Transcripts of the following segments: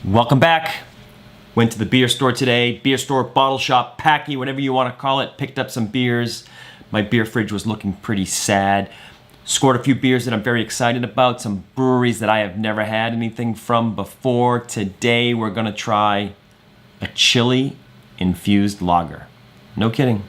Welcome back. Went to the beer store today. Beer store, bottle shop, packy, whatever you want to call it. Picked up some beers. My beer fridge was looking pretty sad. Scored a few beers that I'm very excited about. Some breweries that I have never had anything from before. Today we're going to try a Chile infused lager. No kidding.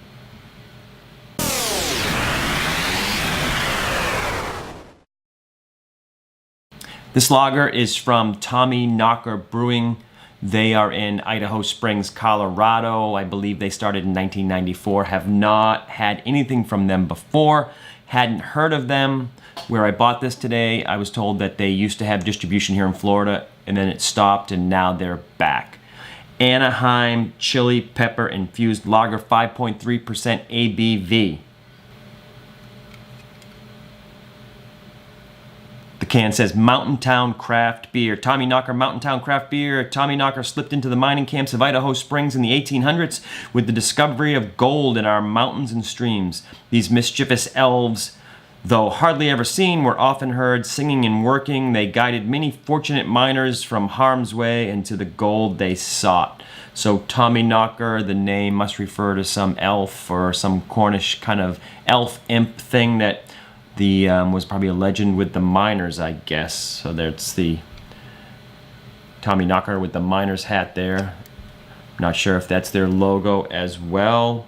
This lager is from Tommyknocker Brewing. They are in Idaho Springs, Colorado. I believe they started in 1994. Have not had anything from them before. Hadn't heard of them. Where I bought this today, I was told that they used to have distribution here in Florida and then it stopped and now they're back. Anaheim Chili Pepper Infused Lager, 5.3% ABV. The can says Mountain Town Craft Beer. Tommyknocker Mountain Town Craft Beer. Tommyknocker slipped into the mining camps of Idaho Springs in the 1800s with the discovery of gold in our mountains and streams. These mischievous elves, though hardly ever seen, were often heard singing and working. They guided many fortunate miners from harm's way into the gold they sought. So Tommyknocker, the name must refer to some elf or some Cornish kind of elf imp thing that was probably a legend with the miners, I guess. So there's the Tommyknocker with the miner's hat there. Not sure if that's their logo as well.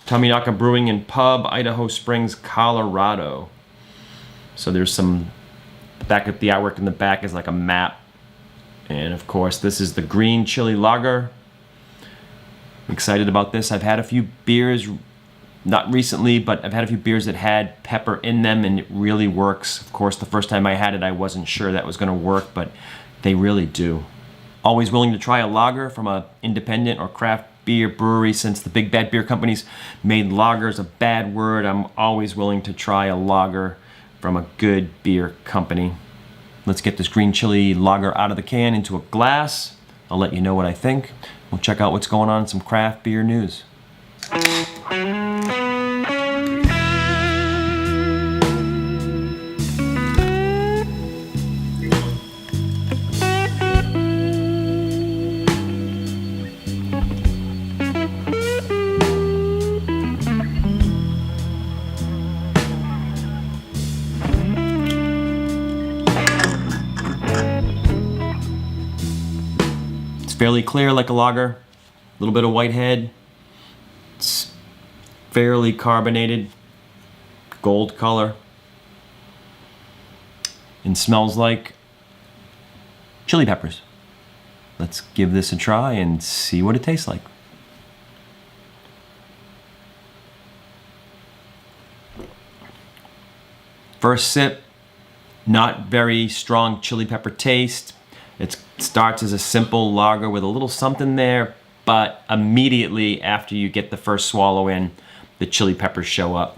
Tommyknocker Brewing and Pub, Idaho Springs, Colorado. So there's some back at the artwork in the back is like a map. And of course, this is the green chili lager. I'm excited about this. I've had a few beers, not recently, but I've had a few beers that had pepper in them and it really works. Of course, the first time I had it, I wasn't sure that was going to work, but they really do. Always willing to try a lager from an independent or craft beer brewery. Since the big bad beer companies made lagers a bad word, I'm always willing to try a lager from a good beer company. Let's get this green chili lager out of the can into a glass. I'll let you know what I think. We'll check out what's going on in some craft beer news. Fairly clear like a lager, a little bit of white head. It's fairly carbonated, gold color, and smells like chili peppers. Let's give this a try and see what it tastes like. First sip, not very strong chili pepper taste. It starts as a simple lager with a little something there, but immediately after you get the first swallow in, the chili peppers show up.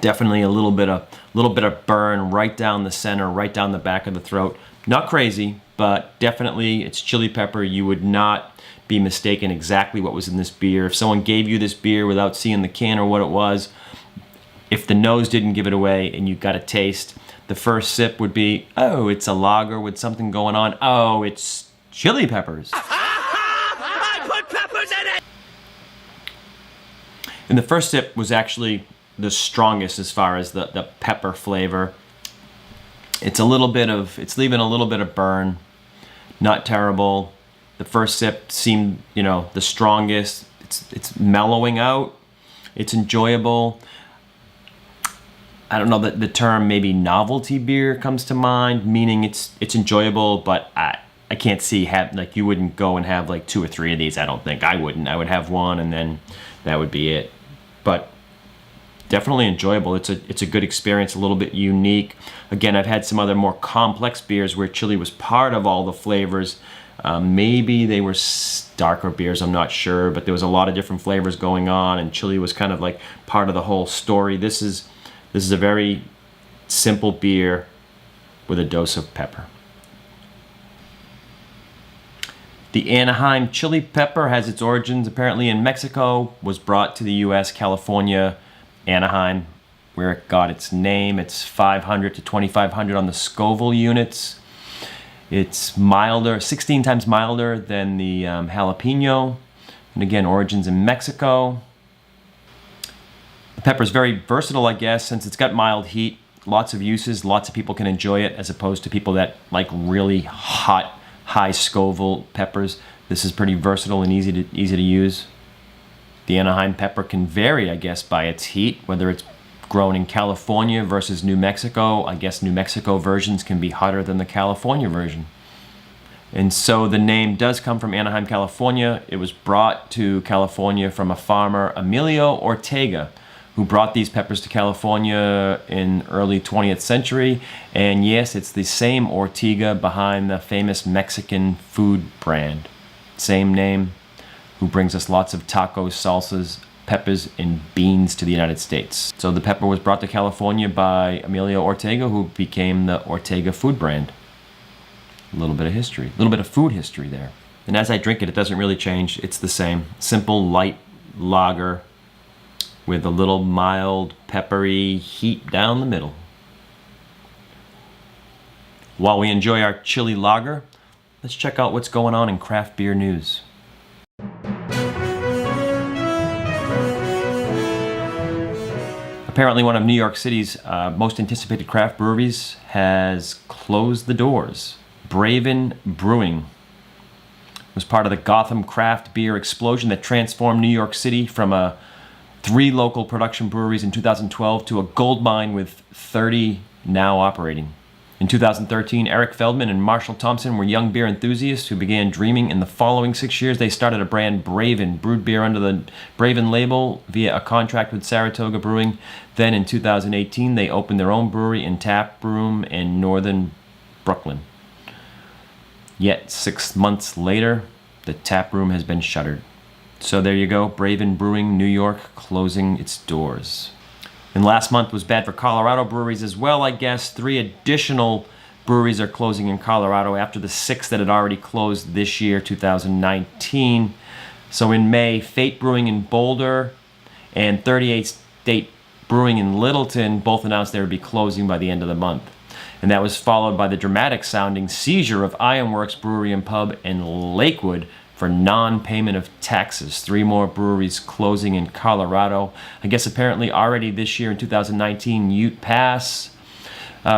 Definitely a little bit of burn right down the center, right down the back of the throat. Not crazy, but definitely it's chili pepper. You would not be mistaken exactly what was in this beer. If someone gave you this beer without seeing the can or what it was, if the nose didn't give it away and you got a taste, the first sip would be, oh, it's a lager with something going on. Oh, it's chili peppers. I put peppers in it! And the first sip was actually the strongest as far as the pepper flavor. It's leaving a little bit of burn. Not terrible. The first sip seemed, the strongest. It's mellowing out. It's enjoyable. I don't know, the term maybe novelty beer comes to mind, meaning it's enjoyable, but I can't see you wouldn't go and have like 2 or 3 of these. I don't think. I wouldn't. I would have one and then that would be it. But definitely enjoyable. It's a good experience, a little bit unique. Again, I've had some other more complex beers where chili was part of all the flavors. Maybe they were darker beers, I'm not sure, but there was a lot of different flavors going on and chili was kind of like part of the whole story. This is a very simple beer with a dose of pepper. The Anaheim chili pepper has its origins apparently in Mexico, was brought to the US, California, Anaheim, where it got its name. It's 500 to 2500 on the Scoville units. It's milder, 16 times milder than the jalapeno. And again, origins in Mexico. The pepper is very versatile, I guess, since it's got mild heat. Lots of uses, lots of people can enjoy it, as opposed to people that like really hot, high Scoville peppers. This is pretty versatile and easy to use. The Anaheim pepper can vary, I guess, by its heat, whether it's grown in California versus New Mexico. I guess New Mexico versions can be hotter than the California version. And so the name does come from Anaheim, California. It was brought to California from a farmer, Emilio Ortega, who brought these peppers to California in early 20th century. And yes, it's the same Ortega behind the famous Mexican food brand. Same name, who brings us lots of tacos, salsas, peppers, and beans to the United States. So the pepper was brought to California by Emilio Ortega, who became the Ortega food brand. A little bit of history, a little bit of food history there. And as I drink it, it doesn't really change. It's the same. Simple, light lager with a little mild, peppery heat down the middle. While we enjoy our chili lager, let's check out what's going on in craft beer news. Apparently one of New York City's most anticipated craft breweries has closed the doors. Brewing was part of the Gotham craft beer explosion that transformed New York City from 3 local production breweries in 2012 to a gold mine with 30 now operating. In 2013, Eric Feldman and Marshall Thompson were young beer enthusiasts who began dreaming. In the following 6 years, they started a brand, Braven, brewed beer under the Braven label via a contract with Saratoga Brewing. Then in 2018, they opened their own brewery and tap room in northern Brooklyn. Yet 6 months later, the tap room has been shuttered. So there you go, Braven Brewing, New York, closing its doors. And last month was bad for Colorado breweries as well, I guess. 3 additional breweries are closing in Colorado after the 6 that had already closed this year, 2019. So in May, Fate Brewing in Boulder and 38 State Brewing in Littleton both announced they would be closing by the end of the month. And that was followed by the dramatic sounding seizure of Ironworks Brewery and Pub in Lakewood for non-payment of taxes. 3 more breweries closing in Colorado. I guess apparently already this year in 2019, Ute Pass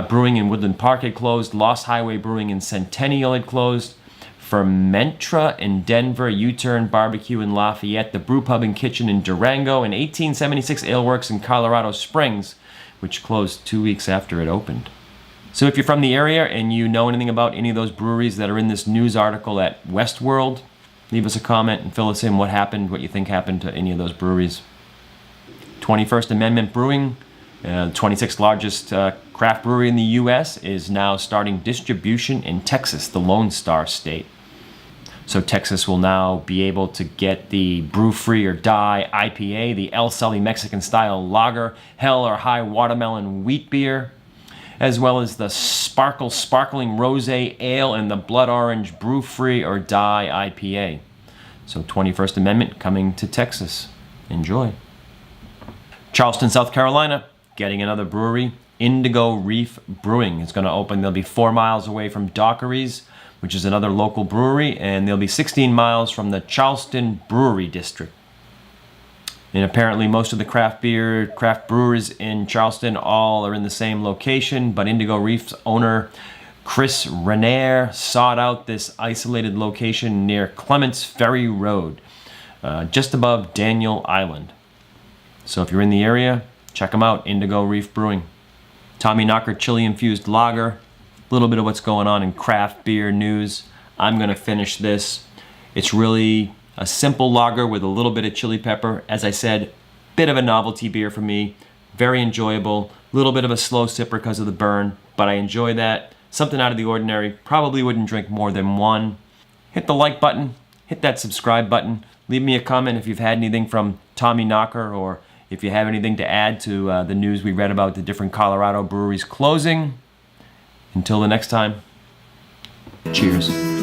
Brewing in Woodland Park had closed. Lost Highway Brewing in Centennial had closed. Fermentra in Denver, U-Turn Barbecue in Lafayette, the Brew Pub and Kitchen in Durango, and 1876 Aleworks in Colorado Springs, which closed 2 weeks after it opened. So if you're from the area and you know anything about any of those breweries that are in this news article at Westworld, leave us a comment and fill us in what happened, what you think happened to any of those breweries. 21st Amendment Brewing, the 26th largest craft brewery in the U.S., is now starting distribution in Texas, the Lone Star State. So Texas will now be able to get the Brew Free or Die IPA, the El Sully Mexican Style Lager, Hell or High Watermelon Wheat Beer, as well as the Sparkling Rosé Ale and the Blood Orange Brew Free or Die IPA. So 21st Amendment coming to Texas. Enjoy. Charleston, South Carolina, getting another brewery. Indigo Reef Brewing is going to open. They'll be 4 miles away from Dockery's, which is another local brewery, and they'll be 16 miles from the Charleston Brewery District. And apparently most of the craft brewers in Charleston all are in the same location, but Indigo Reef's owner, Chris Renair, sought out this isolated location near Clements Ferry Road, just above Daniel Island. So if you're in the area, check them out, Indigo Reef Brewing. Tommyknocker Chili Infused Lager, a little bit of what's going on in craft beer news. I'm going to finish this. It's really a simple lager with a little bit of chili pepper. As I said, bit of a novelty beer for me. Very enjoyable. A little bit of a slow sipper because of the burn, but I enjoy that. Something out of the ordinary. Probably wouldn't drink more than 1. Hit the like button. Hit that subscribe button. Leave me a comment if you've had anything from Tommyknocker, or if you have anything to add to the news we read about the different Colorado breweries closing. Until the next time, cheers.